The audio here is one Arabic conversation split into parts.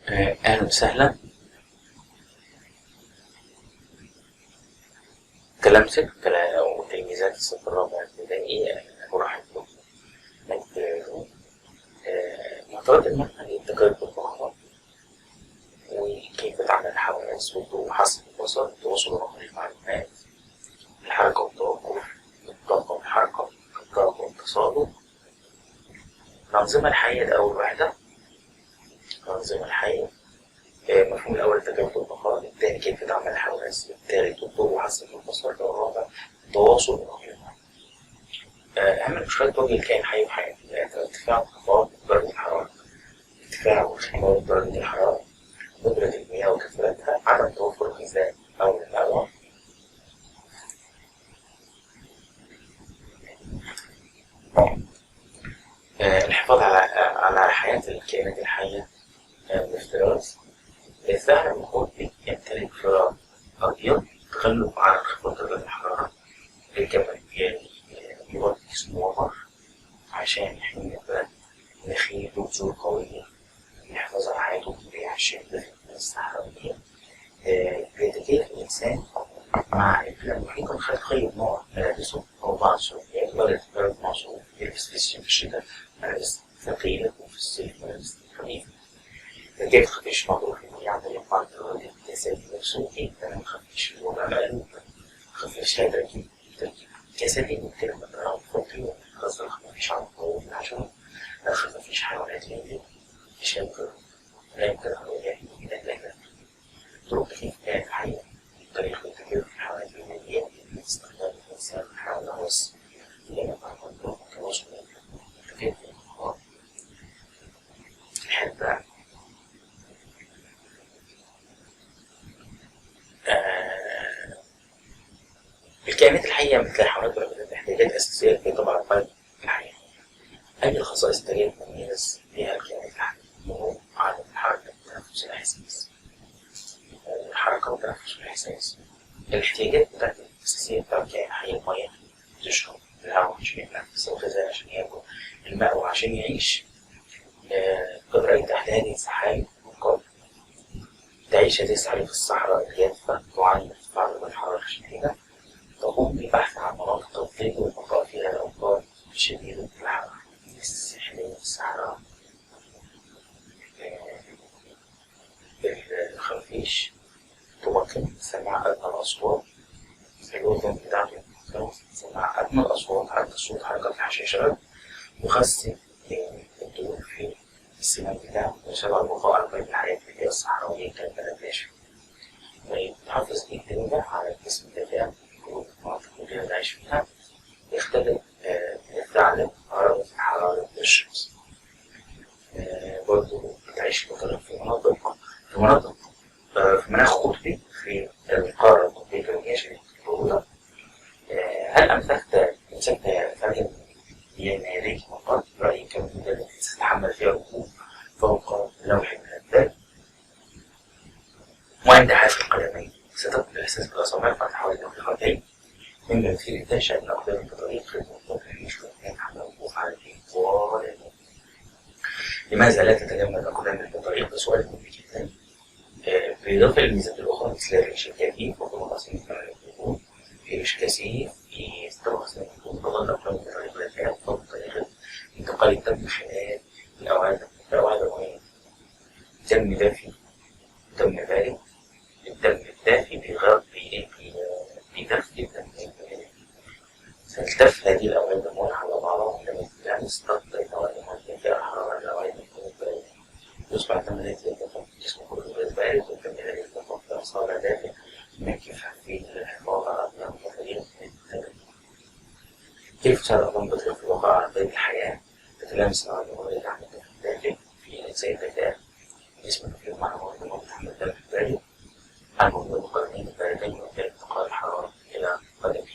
أهلا وسهلا. تلامذة وتلميذات الصف الرابع ابتدائي، أرحب بكم. محاضرات المنهج التجارب بالمهارات وكيف تعمل الحواس وحاسة البصر، التواصل ونقل المعلومات، الحركة والتوقف، الطاقة والحركة، الطاقة والتصادم، الأنظمة الحية. ده أول واحدة، الأنظمة الحية. المفهوم الأول التجارب والمهارات، الثاني كيف تعمل الحواس، الثالث الضوء وحاسة البصر، الرابع التواصل ونقل المعلومات. أهم المشكلات تواجه الكائن حي وحياته، ارتفاع وانخفاض درجة الحرارة، ارتفاع وانخفاض درجة الحرارة، ندرة المياه وكثرتها، عدم توفر الغذاء أو المأوى. الحفاظ على حياة الكائنات الحية بالافتراس. الزهر القطبي يمتلك فراغ أبيض، تغلب على انخفاض درجة الحرارة. الجبل يغطي جسمه ومر عشان يحمي النبات، نخيل وجذور قوية يحافظ على حياته الطبيعية الشديدة في الصحراوية. بيتكيف الإنسان مع البيئة المحيطة من خلال تغير نوع ملابسه أو بعض سلوكياته، بدل تغير معصوم يلبس في الشتاء ملابس ثقيلة وفي الصيف ملابس خفيفة. كيف تخفيش موضوع عن طريق بعض التغيرات الجسدية والسلوكية، تمام. مخفيش في الوضع مقلوب، مخفيش لا تركيب جسدي ممكن مثلا فوقي قصدك مفيش عن قوة الحشرات، مفيش حيوانات ليلية، مفيش لا يمكن أن يواجه إلى طرق تخفيف الكائن الحي. طريقة التفكير في الحيوانات الليلية باستخدام الإنسان حول الهوس ليعمل التواصل التفكير في المخاطر. الحد الكائنات الحية مثل الحيوانات والنباتات احتياجات أساسية لكي تبقى قيد الحياة. أي الخصائص التالية تميز بها الكائنات الحية؟ النمو، عدم الحركة، التنفس، الإحساس. الحركة والتنفس والإحساس. الاحتياجات الأساسية بتاع الكائن الحي: المية تشرب، الهواء عشان يتنفس، الغذاء عشان ياكل، المأوى عشان يعيش. قدرة تحت هذه السحاب والقلب. تعيش هذه السحاب في الصحراء الجافة، تعاني ارتفاع درجة الحرارة الشديدة، تقوم بالبحث عن مناطق الظل والبقاء فيها الأوقات شديدة الحرارة. السحلية في الصحراء. الخرافيش تمكن سماع أدنى الأصوات، الأذن بتاعته سماع أدنى الأصوات، عدد الصوت، حركة الحشاشات، يخزن الدهون في السنان بتاعه، ويساعد البقاء على بقية الحياة في البيئة الصحراوية كالبلد ناشفة. تحافظ الانتباه على الجسم الدافئ في المناطق اللي بنعيش فيها. يختلف الثعلب درجة حرارة الشمس. برضه بتعيش مثلا في مناخ قطبي في القارة القطبية الجنوبية شديدة البرودة. هل أمسكت فعلا ينايريك فقط؟ رأيك كمدة التي تتحمل فيها الركوب فوق لوح المهدد؟ وعند حافة القدمين ستفقد الإحساس بالأصابع بعد حوالي دقيقتين، مما يثير الدهشة أن أقدام بطريق خدمة الطفل يحمل الوقوف على اليمين طوال اليوم. لماذا لا تتجمد أقدام البطريق؟ بسؤال مهم جدا. بالإضافة للميزات الأخرى مثل الريش الكثيف وطرق أسنان الوجود، في ريش كثيف في طرق أسنان الوجود، تظل أقدام البطريق دافئة فوق طريقة انتقال الدم من خلال الأوعية الدموية. دم دافي، دم بارد. الدم الدافي بيدفي الدم البارد. تلتف هذه الأوعية الدموية على بعضها عندما تلامس ضغط الأوعية الدموية في الحرارة الأوعية الدموية الباردة. يصبح الدم الذي يتدفق في الجسم كله بارد، والدم الذي يتدفق في الأعصاب دافئ، يمكن في الحفاظ على أقدام البطريق من التلف. كيف تساعد أقدام البطريق في البقاء على قيد الحياة؟ تتلامس الأوعية الدموية تحمل الدم الدافئ في أجزاء الذكاء. جسم الطفل مع الأوعية الدموية تحمل الدم البارد. المهم القدمين الباردين يمكن انتقال الحرارة إلى قدمه.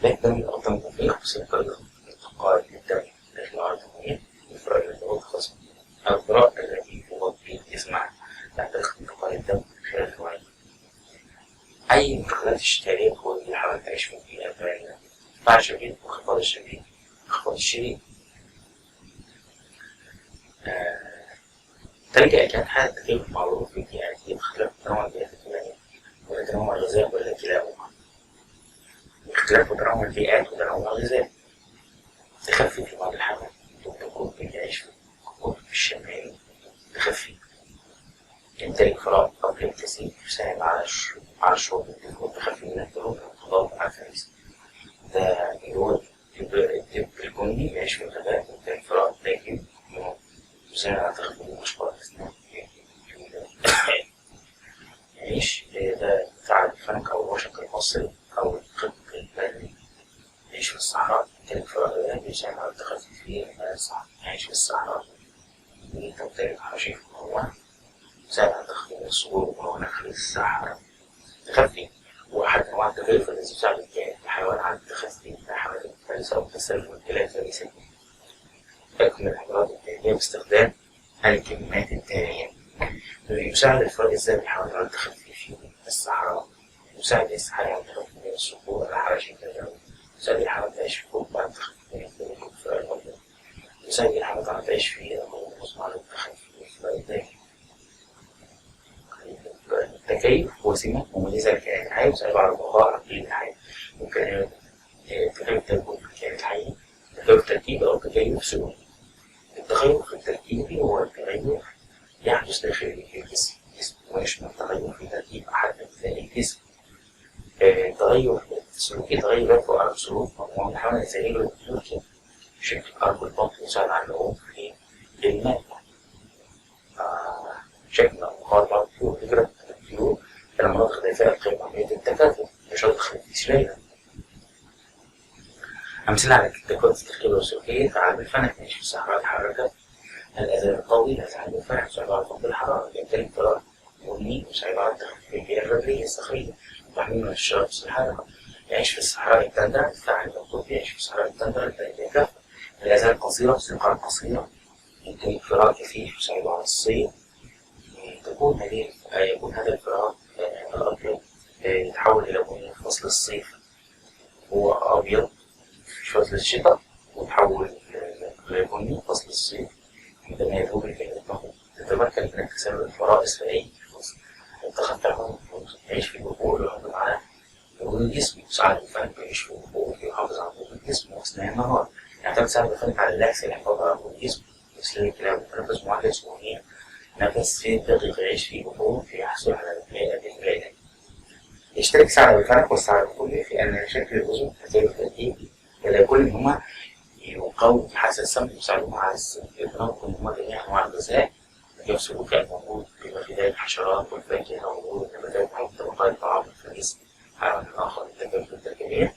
لكن دم الأقدام الدقيق بسبب طريقة انتقال الدم داخل الأوعية الدموية. الفراغ الذي هو الخصم أو الفراغ الذي يغطي الجسم تحت طريقة انتقال الدم خلال الأوعية. أي انتقالات الشتائية هو اللي حاول تعيش في بيئة باردة. ارتفاع شديد وانخفاض الشديد. انخفاض الشديد تلك كانت حالة تكيف معروف في البيئات باختلاف تنوع البيئات الفلانية وتنوع الغذاء ولا كلاهما. اختلاف تنوع البيئات وتنوع الغذاء. تخفي في بعض الحالات تكون بيعيش في القطب الشمالي تخفي يمتلك فراغ قبل الكثيف يساعد على الشرب الدهون تخفي من الدهون والانقباض على الفريسة. ده اللي هو الدب البني بيعيش في الغابات يمتلك فراغ داخلي يساعد على تخفيف المشقات الأسنان. يعيش ده ثعلب الفنك أو الوشق المصري أو القط البري يعيش في الصحراء يمتلك فراغ داخلي يساعد على التخفيف في الصحراء. يعيش في الصحراء تمتلك حشيش ممونة يساعد على تخفيف الصخور الممونة خلال الصحراء. تخفي هو أحد أنواع التكيف الذي يساعد الحيوان على التخفي من حملة الفريسة أو التسلل من خلال الفريسة. تكمل الأمراض الجانبية باستخدام الكلمات التالية. يساعد الفريسة الحيوان على التخفي في الصحراء. يساعد الحيوان على التخفي من الصخور على حركة الجو. يساعد الحيوان تعيش في كوب على التخفي من الفراء الأبيض. يساعد الحيوان على تعيش في الغوص على التخفي من الفراء الداخلي. التكيف هو سمة مميزة للكائن الحي ويساعد على البقاء على قيد الحياة. ممكن تكيف تركيب الكائن الحي، تكيف تركيبي أو تكيف سلوكي. التغير التركيبي هو التغير يحدث داخل الجسم ويشمل تغير في تركيب أحد أجزاء الجسم. التغير السلوكي تغير يرفع على السلوك مجموعة من الحيوانات زي الهجرة السلوكية بشكل أرض البطن يساعد على العوم في الماء. شكل مقاربة الطيور هجرة الطيور إلى مناطق دافئة القيم عملية التكاثر نشاط خفيف ليلا. أمثلة على التكوين التركيبية والسلوكية ثعلب الفنك يعيش في الصحراء الحارة. الأذان الطويلة ثعلب الفنك يساعد على خفض الحرارة. يمتلك فراغ بني يساعد على تخفيف البيئة الرملية الصخرية وتحميل من الشمس الحارة. يعيش في الصحراء التندرة. الثعلب القطبي يعيش في الصحراء التندرة التي كافة. الأذان القصيرة السنقار القصيرة. يمتلك فراغ كثيف يساعد على الصيد. يكون هذا الفراغ الأبيض يتحول إلى بني في فصل الصيف. هو أبيض في فصل الشتاء ويتحول إلى بني في فصل الصيف. عندما يذوب الكائنات تتمكن من اكتساب الفرائس في أي فصل. التخفي عنه يعيش في البحور ويحافظ على وجود الجسم. ثعلب الفنك يعيش في البحور ويحافظ على وجود الجسم أثناء النهار. يعتمد ثعلب الفنك على اللعس للحفاظ على وجود الجسم. مثل الكلاب تنفس معدل سخونية نفس في دقيقة يعيش في بحور يحصل على الغذاء. يشترك ثعلب الفنك والثعلب القطبي في أن شكل الأذن تختلف ترتيب ولا كل منهما يقوي حاسة السمع يساعدهم على التنقل من جميع أنواع الغذاء. تكيف سلوكي الموجود بما في ذلك الحشرات والفاكهة ووجود النباتات أو طبقات الطعام في الجسم. حيوان آخر التكيف التركيبية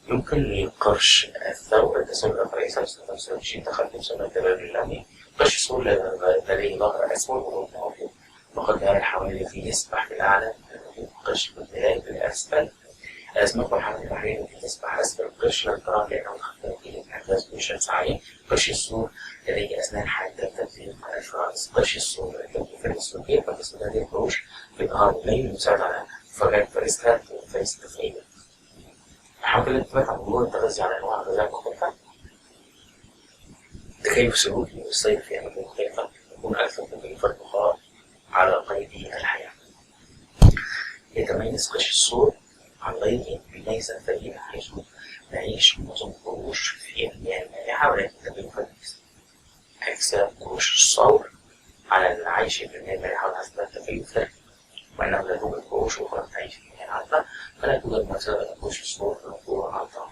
يمكن لقرش الثور التسلل الفريسة باستخدام سلوكي تخفي بسبب التبادل اللامي. قرش الثور لديه ظهر أسود وغضون أبيض وقد يرى الحيوان الذي يسبح بالأعلى قرش بالبلاد بالأسفل. الأسماك والحيوانات البحرية التي تسبح أسفل القرش لا ترى لأنه تخفي نتيجة انعكاس بشمس عالية. قرش الثور لديه أسنان حادة تبديل الفرائس. قرش الثور التكييفات السلوكية فتستخدم هذه القروش في نهار الليل يساعد على مفاجأة فريسة تفعيلها. الحيوانات التي تبات عن مرور التغذي على أنواع غذاء مختلفة. تكيف سلوكي والصيد في أماكن مختلفة يكون أكثر تكيف البقاء على قيد الحياة. يتميز قرش الثور عن غيره بميزة فريدة حيث نعيش معظم القروش في المياه المالحة ولكن تكيف عكس قروش الثور على العيش في المياه المالحة وحسب التكيف ذلك. وإنه لا توجد قروش أخرى تعيش في المياه العذبة فلا توجد مسافة قروش الثور في المنظور على الطعام.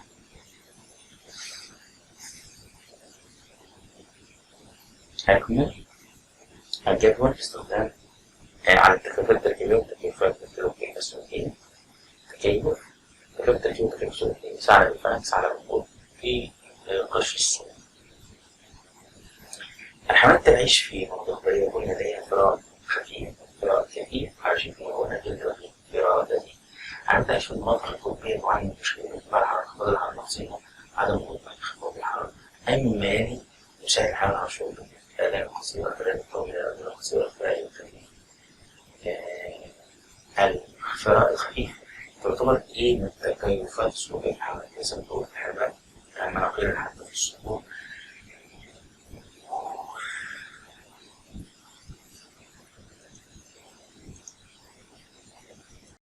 هكمل الجدول باستخدام على التكيفات التركيبية والتكيفات السلوكية. تكيف التركيبي وتكيف السلوكي. ثعلب الفنك ثعلب القطب في قرش الثور. الحيوانات تعيش في مناطق برية يكون لديها فراغ خفيف فراغ كثيف عايشين في مكونات جلد رقيق فراغ دقيق. الحيوانات تعيش في المناطق القطبية تعاني من مشكلة ارتفاع الحرارة انخفاض الحرارة النفسية عدم وجود انخفاض الحرارة. أما يساعد الحيوان على الشعور بالآلام القصيرة الآلام الطويلة الآلام القصيرة الفراغ الخفيف. الفراغ الخفيف تعتبر من التكيفات السلوكية في الحيوانات ليس بطول الحيوان كان مناقير حتى في الصخور